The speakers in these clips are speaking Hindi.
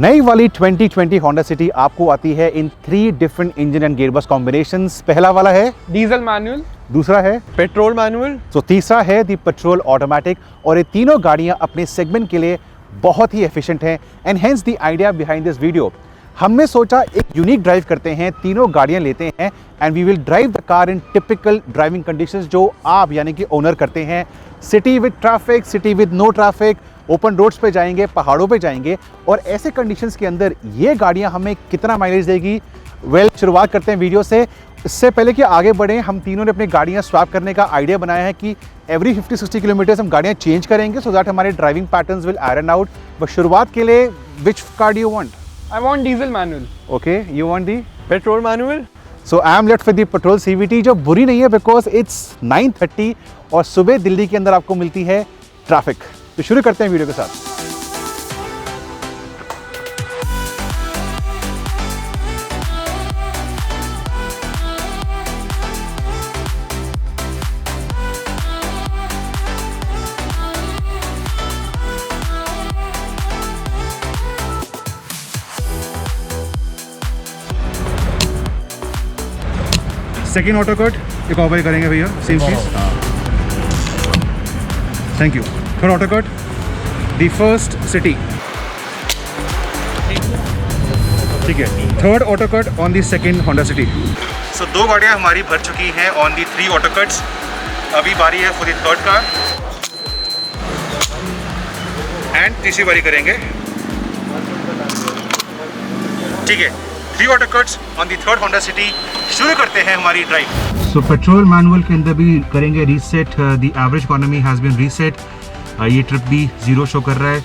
नई वाली 2020 होंडा सिटी आपको आती है इन 3 different engine and gearbox combinations. पहला वाला है डीजल मैनुअल, दूसरा है पेट्रोल मैनुअल, तो तीसरा है दी पेट्रोल ऑटोमेटिक। और ये तीनों गाड़ियां अपने सेगमेंट के लिए बहुत ही एफिशिएंट हैं and hence the idea behind this video. हमने सोचा एक यूनिक ड्राइव करते हैं, तीनों गाड़ियां लेते हैं and we will drive the car in typical driving conditions जो आप यानी कि ओनर करते हैं। City with traffic, city with no traffic, open roads पे जाएंगे, पहाड़ों पे जाएंगे और ऐसे कंडीशंस के अंदर ये गाड़ियां हमें कितना माइलेज देगी। शुरुआत करते हैं वीडियो से। इससे पहले कि आगे बढ़ें, हम तीनों ने अपनी गाड़ियां स्वैप करने का आइडिया बनाया है कि एवरी 50-60 किलोमीटर्स हम गाड़ियां चेंज करेंगे सो दैट हमारे driving patterns will iron out. But शुरुआत के लिए which car do you want? I want diesel manual. Okay, you want the petrol manual. So I am left with the petrol CVT, जो बुरी नहीं है बिकॉज इट्स 9:30 और सुबह दिल्ली के अंदर आपको मिलती है ट्रैफिक। तो शुरू करते हैं वीडियो के साथ। सेकेंड ऑटो कट एक और बार करेंगे भैया, सेम चीज। Thank you. Third auto cut, the first City. ठीक है, third auto cut on the second Honda City. So 2 गाड़ियाँ हमारी भर चुकी हैं ऑन दी 3 ऑटो कट्स। अभी बारी है for the third car and तीसरी बारी करेंगे। ठीक है, 3 auto cuts on the third Honda city. शुरू करते हैं हमारी ड्राइव। सो पेट्रोल मैनुअल के अंदर भी करेंगे reset. The average economy has been reset. ये ट्रिप B 0 शो कर रहा है,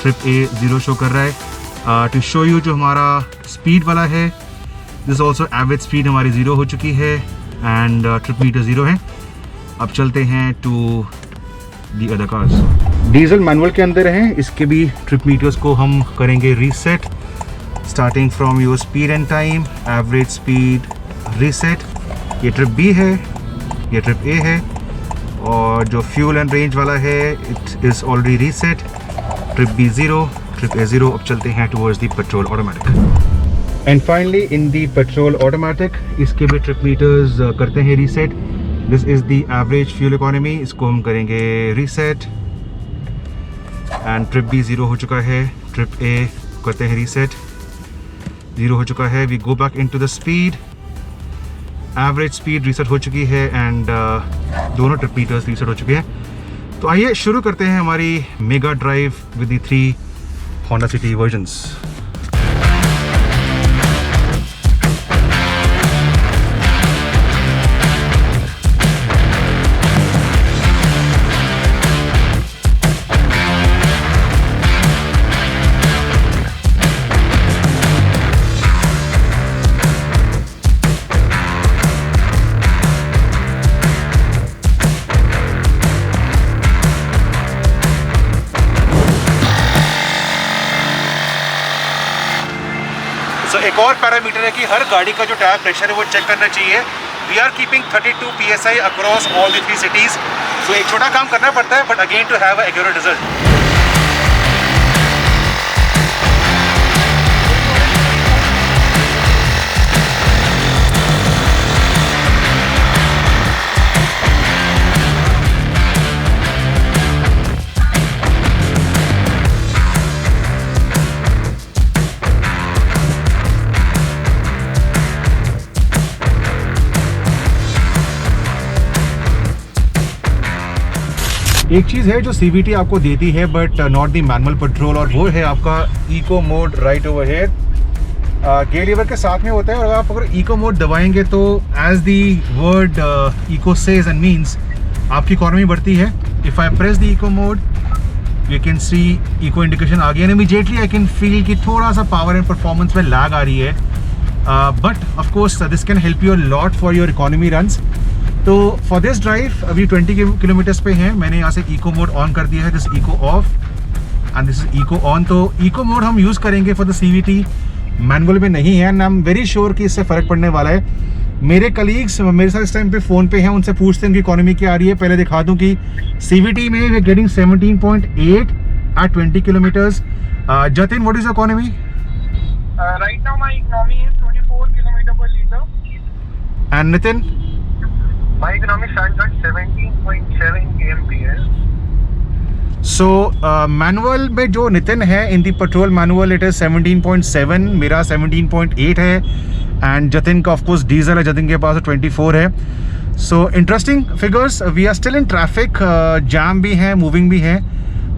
ट्रिप A 0 शो कर रहा है। टू शो यू जो हमारा स्पीड वाला है, दिस ऑल्सो एवरेज स्पीड हमारी 0 हो चुकी है एंड ट्रिप मीटर 0 है। अब चलते हैं to the other cars. Diesel manual के अंदर हैं, इसके भी ट्रिप मीटर्स को हम करेंगे reset starting from your speed and time. Average speed reset. ये ट्रिप B है, ये ट्रिप A है और जो फ्यूल एंड रेंज वाला है it is already reset. Trip B 0, trip A 0। अब चलते हैं towards the petrol automatic and finally in the petrol automatic इसके भी ट्रिप मीटर्स करते हैं reset. This is the average fuel economy, इसको हम करेंगे रीसेट एंड ट्रिप B 0 हो चुका है। ट्रिप A करते हैं रीसेट, 0 हो चुका है। We go back in to the speed, average speed reset हो चुकी है एंड दोनों ट्रिप मीटर्स रीसेट हो चुके हैं। तो आइए शुरू करते हैं हमारी mega drive with the 3 Honda city versions. एक और पैरामीटर है कि हर गाड़ी का जो टायर प्रेशर है वो चेक करना चाहिए। We are keeping 32 PSI across all the 3 cities. So एक छोटा काम करना पड़ता है but again to have a accurate result. एक चीज़ है जो CVT आपको देती है but not the manual petrol, और वो है आपका eco mode right over here. Gear lever के साथ में होता है और आप अगर इको मोड दबाएंगे तो as the word eco says and means आपकी इकोनॉमी बढ़ती है। If I press the eco mode you can see eco indication आ गया and immediately I can feel कि थोड़ा सा पावर एंड परफॉर्मेंस में लैग आ रही है। But of course this can help you a lot for your economy runs. तो फॉर दिस ड्राइव अभी 20 किलोमीटर्स पे हैं। मैंने यहाँ से इको मोड ऑन कर दिया है, this eco of and this is eco on. तो इको मोड हम यूज़ करेंगे फॉर द CVT, मैनुअल में नहीं है and I am very sure कि इससे फ़र्क पड़ने वाला है। मेरे कलीग्स मेरे साथ इस टाइम पे फ़ोन पे हैं, उनसे पूछते हैं उनकी इकोनॉमी क्या आ रही है। पहले दिखा दूं कि CVT में we getting 17.8 at 20 kilometers. Jatin, what is the economy? Right now my economy is 24 kilometer per liter. And Nitin? My economy stands at 17.7 kmpl. So manual में जो नितिन है इन दी पेट्रोल मैनुअल इट इज 17.7, मेरा 17.8 है एंड जतिन का ऑफकोर्स डीजल है, जतिन के पास 24 है. So interesting figures. We are still in traffic, jam भी है, मूविंग भी है.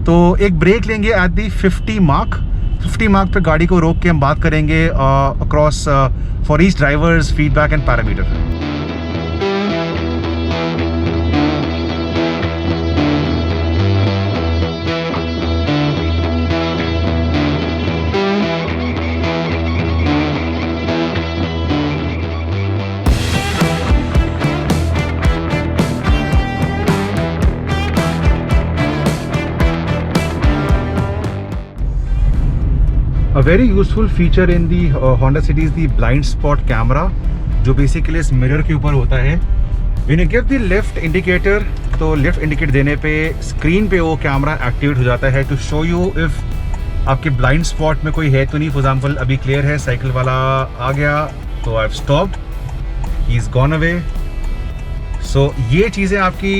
तो एक ब्रेक लेंगे एट दी 50 मार्क पे गाड़ी को रोक के हम बात करेंगे across for each drivers feedback and parameter. A very useful feature in the Honda City is the blind spot camera, जो बेसिकली इस मिरर के ऊपर होता है. When you give the left indicator, तो लेफ्ट इंडिकेट देने पे स्क्रीन पे वो कैमरा एक्टिवेट हो जाता है टू शो यू इफ आपके ब्लाइंड स्पॉट में कोई है तो नहीं. फॉर एग्जाम्पल अभी क्लियर है, साइकिल वाला आ गया तो I have stopped, he is gone away. So ये चीज़ें आपकी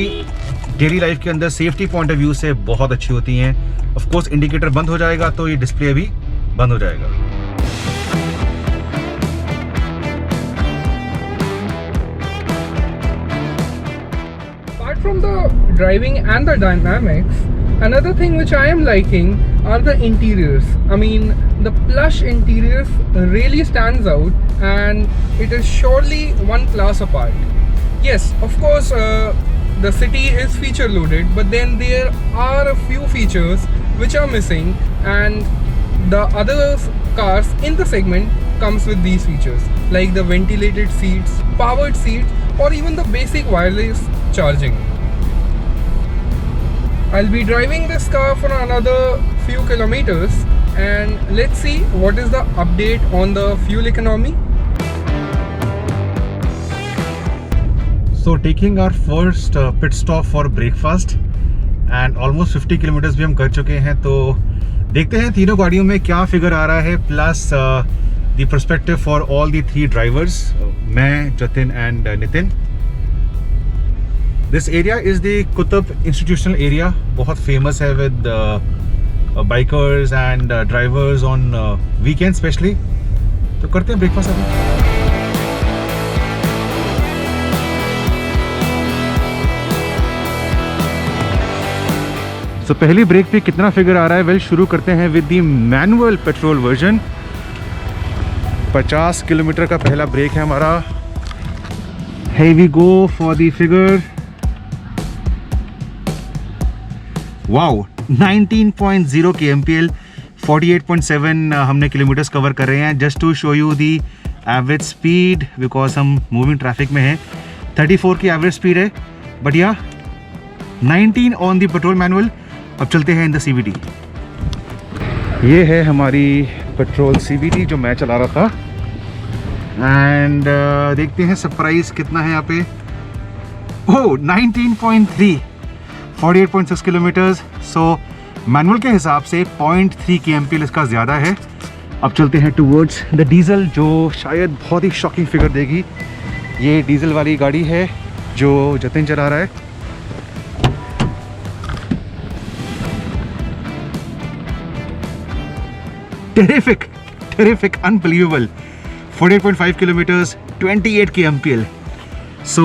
डेली लाइफ के अंदर सेफ्टी पॉइंट ऑफ व्यू से बहुत अच्छी होती हैं. ऑफ कोर्स इंडिकेटर बंद हो जाएगा तो ये डिस्प्ले भी बंद हो जाएगा. Apart from the driving and the dynamics, another thing which I am liking are the interiors. I mean, the plush interiors really stands out and it is surely one class apart. Yes, of course, the city is feature loaded, but then there are a few features which are missing, and the other cars in the segment comes with these features like the ventilated seats, powered seats, or even the basic wireless charging. I'll be driving this car for another few kilometers and let's see what is the update on the fuel economy. So taking our first pit stop for breakfast and almost 50 kilometers भी हम कर चुके हैं. तो देखते हैं तीनों गाड़ियों में क्या फिगर आ रहा है, plus the perspective for all the three drivers, मैं, Jatin and Nitin. This area is the Qutub institutional area. बहुत फेमस है with bikers and drivers on weekend specially. तो करते हैं ब्रेकफास्ट अभी. तो पहली ब्रेक पे कितना फिगर आ रहा है? वेल, शुरू करते हैं with the manual petrol version. 50 kilometre का पहला ब्रेक है हमारा. Here we go for the figure. Wow, 19.0 kmpl, 48.7 हमने किलोमीटर्स कवर कर रहे हैं. Just to show you the average speed, because हम मूविंग ट्रैफिक में हैं. 34 की एवरेज स्पीड है, बट या 19 ऑन दी पेट्रोल मैनुअल. अब चलते हैं इन द CVT. ये है हमारी पेट्रोल CVT जो मैं चला रहा था. एंड देखते हैं सरप्राइज कितना है यहाँ पे. ओह, 19.3, 48.6 किलोमीटर्स. सो मैनुअल के हिसाब से 0.3 kmpl इसका ज़्यादा है. अब चलते हैं टूवर्ड्स द डीजल, जो शायद बहुत ही शॉकिंग फिगर देगी. ये डीजल वाली गाड़ी है जो जतिन चला रहा है. terrific, unbelievable. 48.5 kilometers, 28 kmpl. So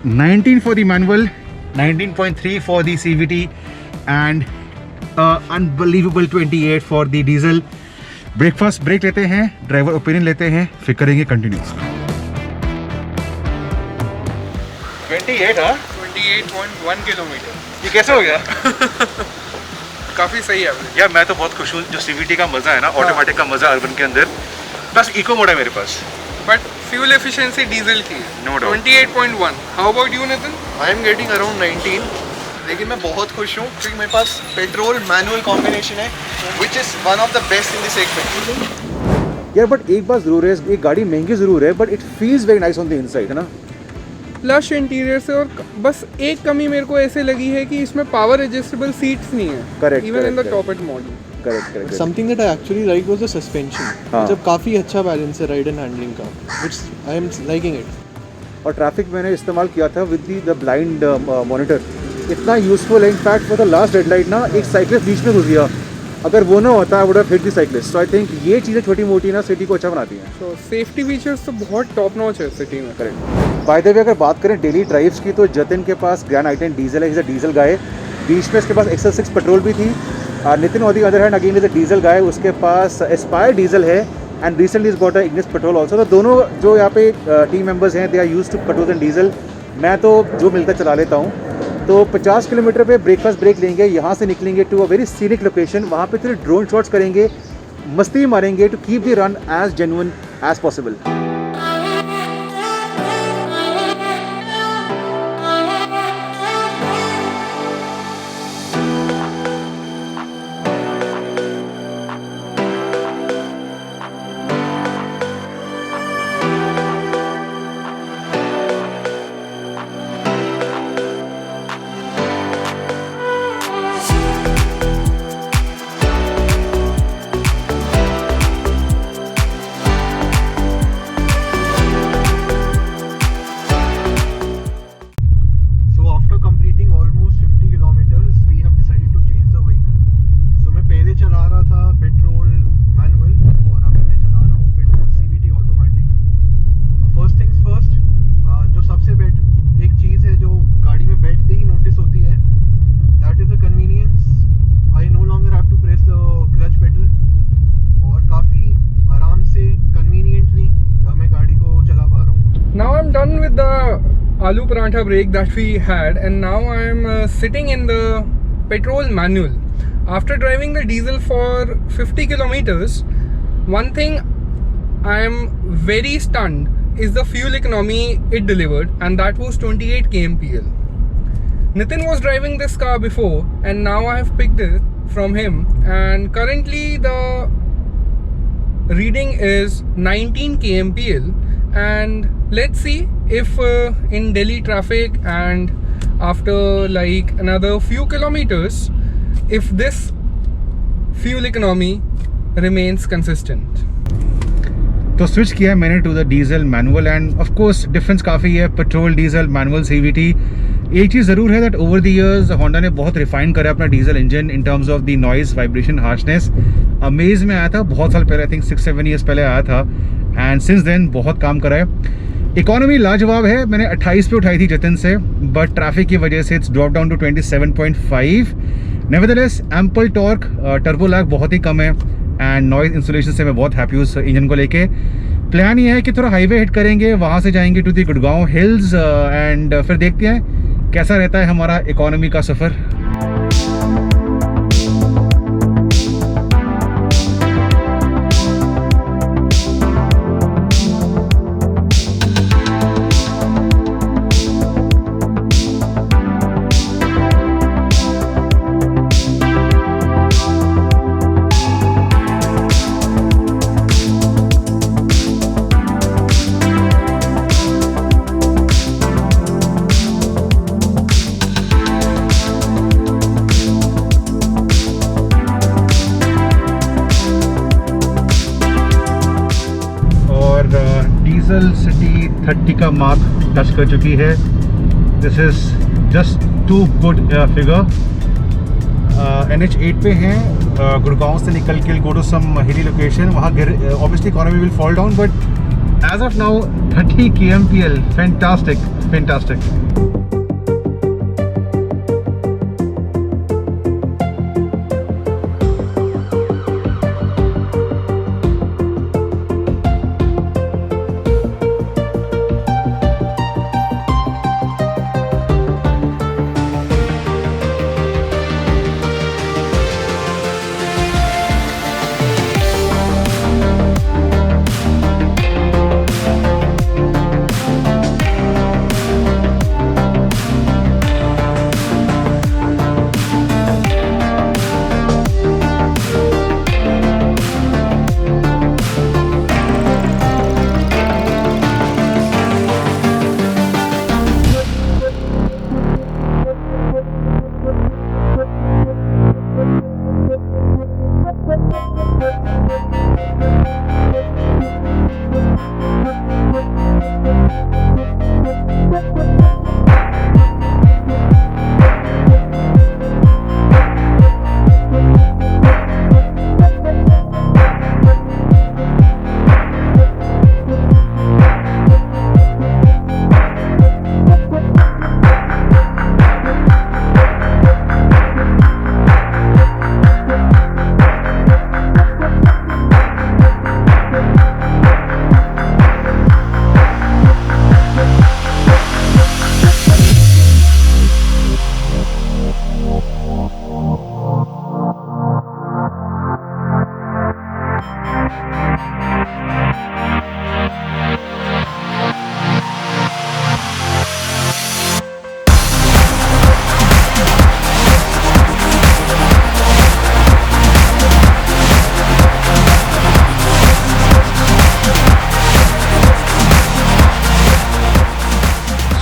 19 for the manual, 19.3 for the CVT, and unbelievable 28 for the diesel. Breakfast break लेते हैं, ड्राइवर ओपिनियन लेते हैं, फिर करेंगे कंटिन्यू. 28 हाँ, 28.1 किलोमीटर. ये कैसे हो गया? काफ़ी सही है यार. मैं तो बहुत खुश हूँ. जो CVT का मज़ा है ना, ऑटोमेटिक का मज़ा अर्बन के अंदर, प्लस इको मोड है मेरे पास. बट फ्यूल एफिशिएंसी डीजल की No doubt. 28.1. How about you Nitin? I am getting around 19, लेकिन मैं बहुत खुश हूँ क्योंकि मेरे पास पेट्रोल मैनुअल कॉम्बिनेशन है which is one of the best in this segment. यार बट एक बात ज़रूर है, एक गाड़ी महंगी ज़रूर है, but it feels very nice on the inside, है ना. प्लश इंटीरियर से. और बस एक कमी मेरे को ऐसे लगी है कि इसमें पावर एडजस्टेबल सीट्स नहीं है. Correct, even in the correct, top and model. Correct something that I actually like was the suspension. हाँ. जब काफ़ी अच्छा बैलेंस है राइड एंड हैंडलिंग का, which I am liking it. और ट्रैफिक मैंने इस्तेमाल किया था विद द ब्लाइंड मॉनिटर, इतना यूजफुल है. In fact for the last red light ना एक साइकिलिस्ट बीच में घुस गया, अगर वो ना होता I would have hit the cyclist. So I think ये चीज़ें छोटी मोटी ना सिटी को अच्छा बनाती हैं. तो सेफ्टी फीचर्स तो बहुत टॉप नॉच है सिटी में. करेक्ट. बाय द वे अगर बात करें डेली ड्राइव्स की तो जतिन के पास ग्रैंड आई10 डीजल है, इज अ डीजल गाय. बीच में इसके पास XL6 पेट्रोल भी थी. Nitin on the other hand again is a diesel guy, उसके पास एस्पायर डीजल है and recently is got a Ignis petrol also. तो दोनों जो यहाँ पे टीम मेंबर्स हैं दे are used to petrol and diesel. मैं तो जो मिलता चला लेता हूँ. तो 50 किलोमीटर पे ब्रेकफास्ट ब्रेक लेंगे, यहाँ से निकलेंगे to a very scenic location, वहाँ पे थोड़े ड्रोन शॉट्स करेंगे, मस्ती मारेंगे to keep the run as genuine as possible. Aloo paratha break that we had, and now I am sitting in the petrol manual. After driving the diesel for 50 kilometers, one thing I am very stunned is the fuel economy it delivered, and that was 28 kmpl. Nitin was driving this car before, and now I have picked it from him, and currently the reading is 19 kmpl. And let's see if in Delhi traffic and after like another few kilometers, if this fuel economy remains consistent. तो स्विच किया है मैंने to the diesel manual and of course difference काफ़ी है पेट्रोल डीजल मैनुअल CVT. एक चीज़ ज़रूर है that over the years Honda ने बहुत रिफाइन करा अपना diesel engine in terms of the noise vibration harshness. Amaze में आया था बहुत साल पहले, आई थिंक 6-7 ईयर्स पहले आया था, एंड सिंस देन बहुत काम करा है. इकोनॉमी लाजवाब है. मैंने 28 पे उठाई थी जतिन से, बट ट्रैफिक की वजह से it's drop down to 27.5. Nevertheless ample torque, turbo lag बहुत ही कम है, एंड नॉइज इंसुलेशन से मैं बहुत हैप्पी हूँ उस इंजन को लेके. प्लान ये है कि थोड़ा हाईवे हिट करेंगे, वहाँ से जाएंगे to the Gurgaon hills, and फिर देखते हैं कैसा रहता है हमारा इकोनॉमी का सफ़र. डीजल सिटी 30 का मार्क टच कर चुकी है. This is just too good figure. NH8 पे हैं, गुड़गांव से निकल के go to some hilly location. वहाँ obviously economy will fall down, but as of now 30 kmpl. Fantastic.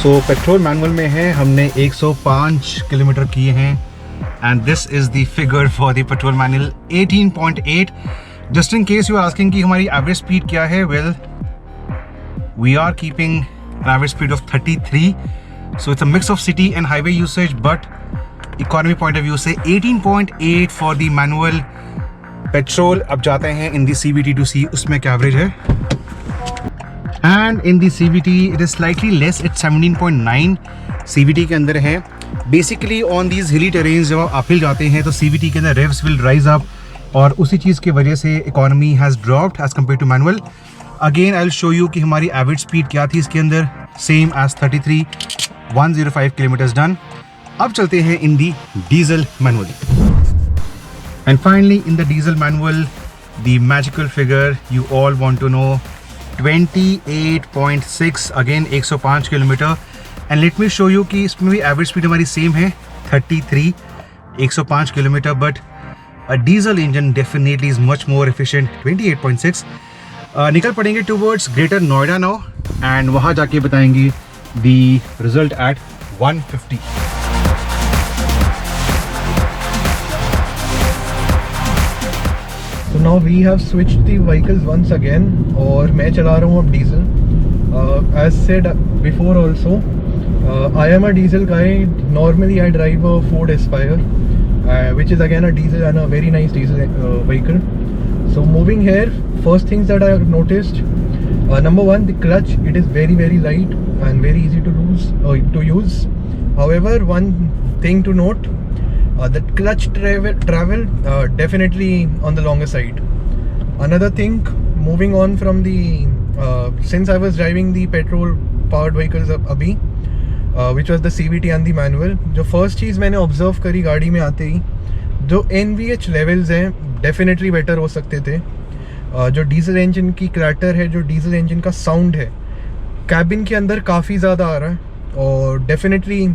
So petrol manual में है, हमने 105 किलोमीटर किए हैं and this is the figure for the petrol manual 18.8. Just in case you are asking कि हमारी एवरेज स्पीड क्या है, well we are keeping an average speed of 33. So it's a mix of city and highway usage, but economy point of view से 18.8 फॉर द मैनुअल पेट्रोल. अब जाते हैं इन दी CVT टू सी उसमें क्या एवरेज है. And in the CVT it is slightly less, it's 17.9 CVT के अंदर है. बेसिकली ऑन दीज हिली टेरेन्स जब आप अपहिल जाते हैं तो CVT के अंदर रेव्स विल राइज अप, और उसी चीज़ की वजह से economy has dropped as compare to manual. Again I will show you कि हमारी एवरेज स्पीड क्या थी इसके अंदर, सेम एज 33, 105 किलोमीटर्स डन. अब चलते हैं in the diesel manual. And finally in the diesel manual the magical figure you all want to know, 28.6, again 105 kilometre. And let me show you कि इसमें भी एवरेज स्पीड हमारी सेम है 33, 105 kilometre, but a diesel engine definitely is much more efficient. 28.6. निकल पड़ेंगे towards greater Noida now and वहाँ जाके बताएंगे the result at 150. So now we have switched the vehicles once again और मैं चला रहा हूँ अब diesel. As said before also, I am a diesel guy. Normally I drive a Ford Aspire, which is again a diesel and a very nice diesel vehicle. So moving here, first things that I have noticed, number one, the clutch, it is very light and very easy to use. However, one thing to note, the clutch travel definitely on the longer side. Another thing, moving on from the since I was driving the petrol powered vehicles abhi, which was the CVT and the manual, जो first चीज़ मैंने observe करी गाड़ी में आते ही, जो NVH levels हैं definitely better हो सकते थे. जो डीजल इंजन की क्लैटर है, जो डीजल इंजन का साउंड है कैबिन के अंदर काफ़ी ज़्यादा आ रहा है और डेफिनेटली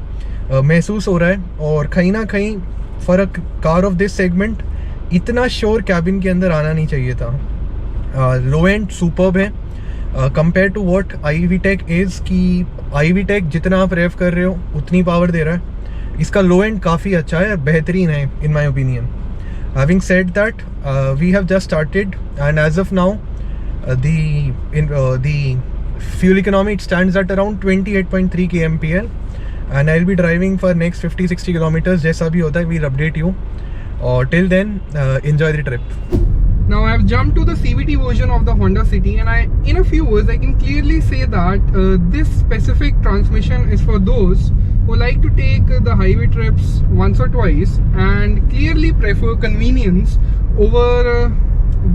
महसूस हो रहा है. और कहीं ना कहीं फ़र्क, कार ऑफ दिस सेगमेंट इतना शोर कैबिन के अंदर आना नहीं चाहिए था. लो एंड सुपर्ब है कंपेयर टू व्हाट IV-Tech इज़, कि IV-Tech जितना आप रेव कर रहे हो उतनी पावर दे रहा है. इसका लो एंड काफ़ी अच्छा है, बेहतरीन है in my opinion. Having said that, we have just started, and as of now, the fuel economy, it stands at around 28.3 kmpl, and I'll be driving for next 50-60 kilometers. जैसा भी होता है, we'll update you. Till then, enjoy the trip. Now I've jumped to the CVT version of the Honda City, and in a few words, I can clearly say that this specific transmission is for those who like to take the highway trips once or twice and clearly prefer convenience over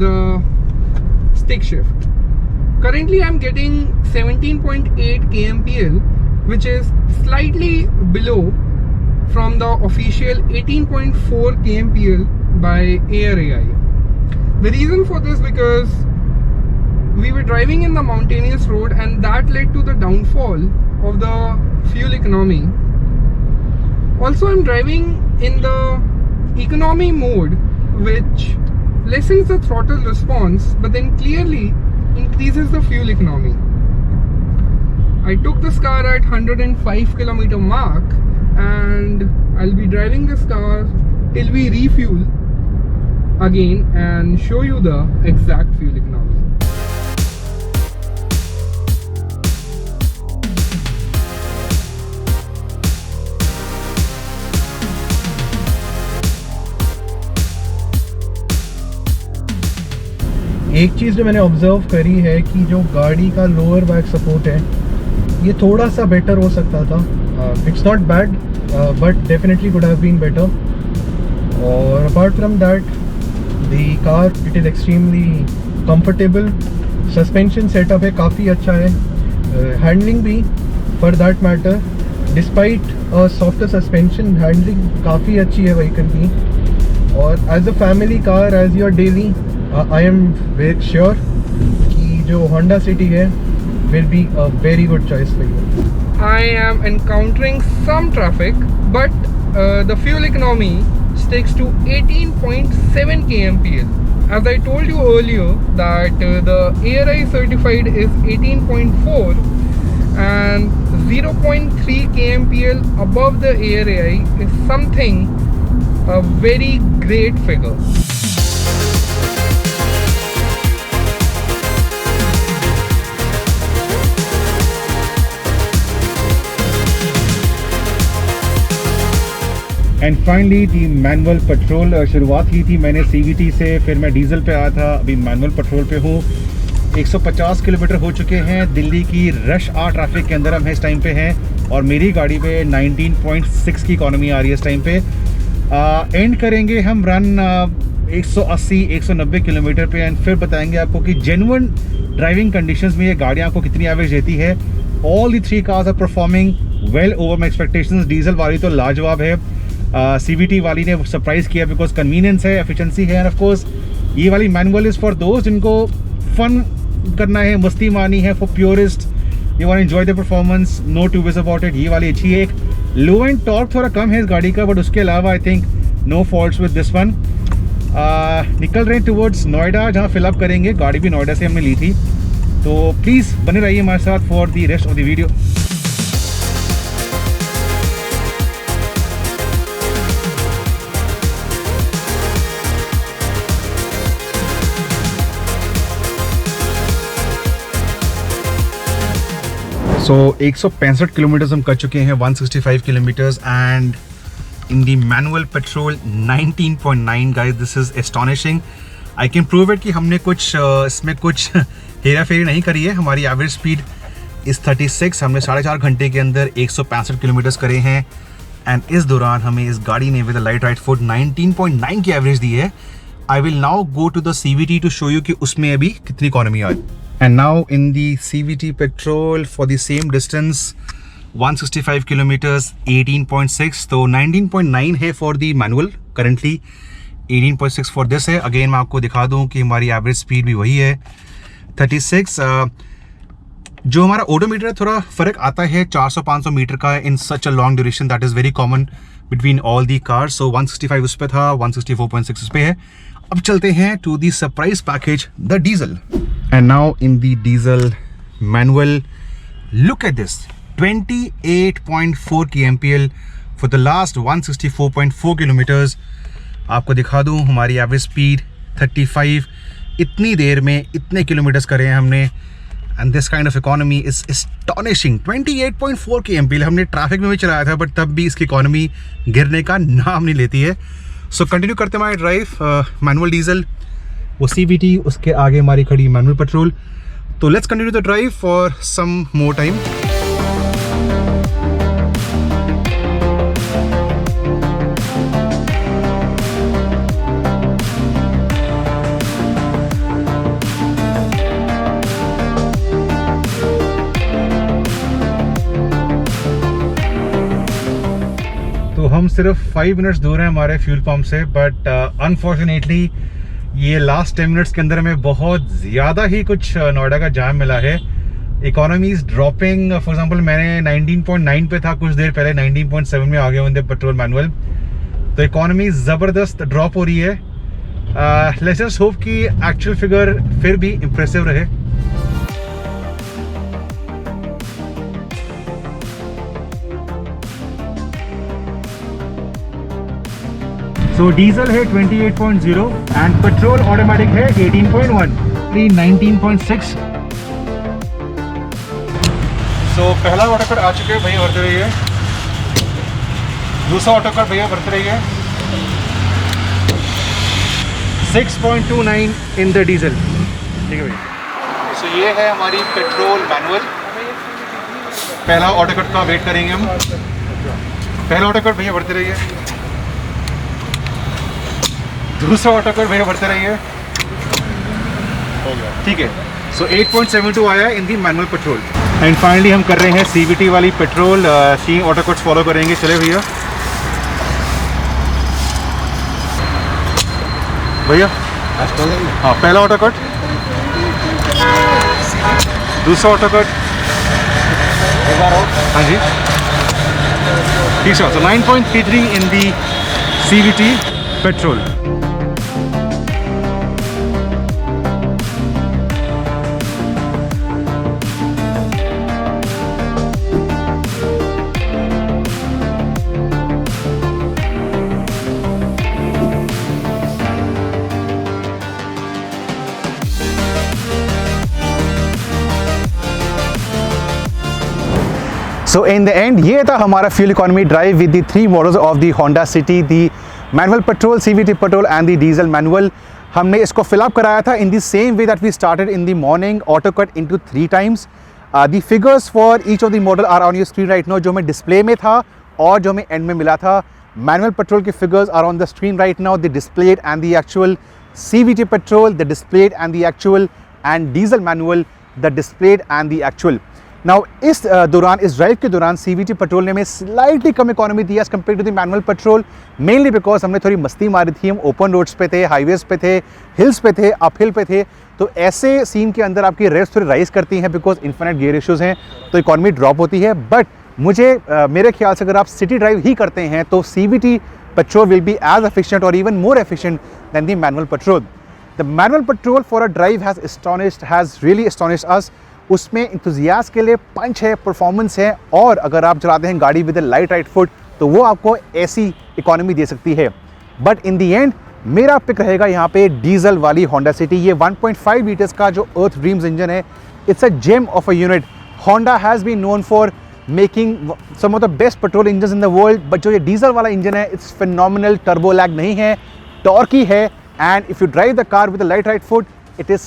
the stick shift. Currently I'm getting 17.8 kmpl, which is slightly below from the official 18.4 kmpl by ARAI. The reason for this, because we were driving in the mountainous road and that led to the downfall of the fuel economy. Also, I'm driving in the economy mode, which lessens the throttle response but then clearly increases the fuel economy. I took this car at 105 kilometer mark and I'll be driving this car till we refuel again and show you the exact fuel economy. एक चीज़ जो मैंने ऑब्जर्व करी है कि जो गाड़ी का लोअर बैक सपोर्ट है ये थोड़ा सा बेटर हो सकता था. It's not bad but definitely could have been better. और apart from that the car it is extremely comfortable. Suspension setup है काफ़ी अच्छा है. हैंडलिंग भी for that matter despite softer suspension handling काफ़ी अच्छी है व्हीकल की. और as a family car as your daily I am very sure कि जो होंडा सिटी है will be a very good choice for you. I am encountering some traffic, but the fuel economy sticks to 18.7 kmpl. As I told you earlier that the ARI certified is 18.4 and 0.3 kmpl above the ARI is something a very great figure. And finally the manual petrol. शुरुआत की थी मैंने CVT से, फिर मैं डीजल पे आया था, अभी मैनुअल पेट्रोल पे हूँ. 150 किलोमीटर हो चुके हैं. दिल्ली की रश आवर ट्रैफिक के अंदर हम इस टाइम पे हैं और मेरी गाड़ी पे 19.6 की इकॉनमी आ रही है इस टाइम पे. एंड करेंगे हम रन 180-190 किलोमीटर पे एंड फिर बताएंगे आपको कि जेन्युइन ड्राइविंग कंडीशंस में ये गाड़ियाँ आपको कितनी एवरेज देती है. All the 3 cars are performing well over my expectations. Diesel वाली तो लाजवाब है. CVT वाली ने सरप्राइज़ किया बिकॉज कन्वीनियंस है, एफिशिएंसी है. एंड ऑफ कोर्स ये वाली मैनुअल इज़ फॉर दोस्त जिनको फन करना है, मस्ती मारनी है, for purist. You want enjoy the performance, no two ways about it. ये वाली अच्छी है. एक लो एंड टॉर्क थोड़ा कम है इस गाड़ी का, बट उसके अलावा I think no faults with this one. निकल रहे हैं टुवर्ड्स नोएडा जहाँ फिलअप करेंगे. गाड़ी भी नोएडा से हमने ली थी, तो प्लीज़ बने रहिए हमारे साथ for the rest of the video. So 165 kilometres हम कर चुके हैं, 165 kilometres and in the manual petrol 19.9 guys. This is astonishing. I can prove it कि हमने कुछ इसमें कुछ हेरा फेरी नहीं करी है. हमारी एवरेज स्पीड इस 36. हमने 4.5 घंटे के अंदर 165 किलोमीटर्स करे हैं एंड इस दौरान हमें इस गाड़ी ने विद लाइट राइट फुट 19.9 की एवरेज दी है. I will now go to the CVT to show you कि उसमें अभी कितनी इकॉनमी आई. And now in the CVT petrol for the same distance 165 kilometers 18.6, तो 19.9 है for the manual currently, 18.6 for this है. Again मैं आपको दिखा दूँ कि हमारी एवरेज स्पीड भी वही है 36. जो हमारा ओडोमीटर है थोड़ा फ़र्क आता है 400-500 मीटर का in such a long duration. That is very common between all the cars. So 165 उस पर था, 164.6 उस पर है. अब चलते हैं to the surprise package the diesel. And now in the diesel manual look at this 28.4 kmpl for the last 164.4 kilometres. आपको दिखा दूं हमारी एवरेज स्पीड 35. इतनी देर में इतने किलोमीटर्स करे हैं हमने and this kind of economy is astonishing. 28.4 kmpl हमने ट्रैफिक में भी चलाया था बट तब भी इसकी इकोनॉमी गिरने का नाम नहीं लेती है. सो कंटिन्यू करते हमारे ड्राइव मैनुअल डीजल, वो CVT, उसके आगे हमारी खड़ी मैनुअल पेट्रोल. तो let's continue the drive for some more time. तो हम सिर्फ 5 मिनट्स दूर हैं हमारे फ्यूल पंप से, बट अनफॉर्चुनेटली ये लास्ट 10 मिनट्स के अंदर हमें बहुत ज़्यादा ही कुछ नोएडा का जाम मिला है. Economy is dropping. For example मैंने 19.9 पे था कुछ देर पहले, 19.7 में आ गया हूँ पेट्रोल मैनुअल. तो इकोनॉमी ज़बरदस्त ड्रॉप हो रही है. लेट्स जस्ट होप कि एक्चुअल फिगर फिर भी इम्प्रेसिव रहे. सो डीजल है 28.0 एंड पेट्रोल ऑटोमेटिक है 18.1, 19.6. सो पहला ऑटो कट आ चुके हैं भैया, भरते रहिए. दूसरा ऑटो कट भैया भरते रहिए. 6.29 इन द डीजल. ठीक है भैया। सो ये है हमारी पेट्रोल मैनुअल। पहला ऑटो कट का वेट करेंगे हम। पहला ऑटो कट भैया बढ़ते रहिए। दूसरा ऑटो कट भैया बढ़ते रहिए। ठीक है। सो 8.72 आया इन दी मैनुअल पेट्रोल। एंड फाइनली हम कर रहे हैं CVT वाली पेट्रोल। 3 ऑटो कट्स फॉलो करेंगे। चले भैया भैया। हाँ, पहला ऑटो कट, दूसरा ऑटो कट, हाँ जी, तीसरा। तो 9.33 in the CVT petrol. So in the end ये था हमारा fuel economy drive with the 3 models of the Honda city, the manual petrol, CVT petrol and the diesel manual. हमने इसको फिलअप कराया था in the same way that we started in the morning, auto cut into 3 times. The figures for each of the model are on your screen right now. जो हमें डिस्प्ले में था और जो हमें एंड में मिला था। मैनुअल पेट्रोल के figures are on the screen right now, the displayed and the actual. CVT petrol, the displayed and the actual, and diesel manual, the displayed and the actual. Now इस दौरान, इस ड्राइव के दौरान CVT पेट्रोल ने हमें स्लाइटली कम इकोनॉमी दी as compare to the manual petrol, mainly because हमने थोड़ी मस्ती मारी थी। हम ओपन रोड्स पे थे, हाईवेज पे थे, हिल्स पे थे, अपहिल पे थे। तो ऐसे सीन के अंदर आपकी रेट्स थोड़ी राइज करती हैं बिकॉज इन्फिनिट गियर इश्यूज हैं, तो इकोनॉमी ड्रॉप होती है। बट मुझे मेरे ख्याल से अगर आप सिटी ड्राइव ही करते हैं तो CVT petrol will be as efficient और even more efficient than the manual petrol. The manual petrol for a drive has really astonished us. उसमें इंथुजियास्ट के लिए पंच है, परफॉर्मेंस है, और अगर आप चलाते हैं गाड़ी विद लाइट राइट फुट तो वो आपको ऐसी इकोनॉमी दे सकती है। बट इन दी एंड मेरा पिक रहेगा यहाँ पे डीजल वाली होंडा सिटी। ये 1.5 लीटर्स का जो अर्थ ड्रीम्स इंजन है, it's a gem of a unit. Honda has been known for making some of the best petrol engine in the world, but जो ये डीजल वाला इंजन है, इट्स फिनोमिनल, टर्बो लैग नहीं है, टॉर्की है, and if you drive the car with light right foot it is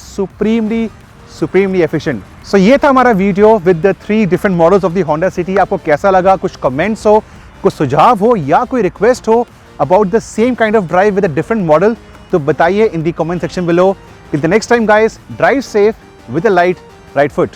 supremely efficient. So ये था हमारा video with the 3 different models of the Honda City. आपको कैसा लगा? कुछ कमेंट्स हो, कुछ सुझाव हो, या कोई रिक्वेस्ट हो about the same kind of drive with a different model, तो बताइए in the comment section below. Till the next time guys, drive safe with a light right foot.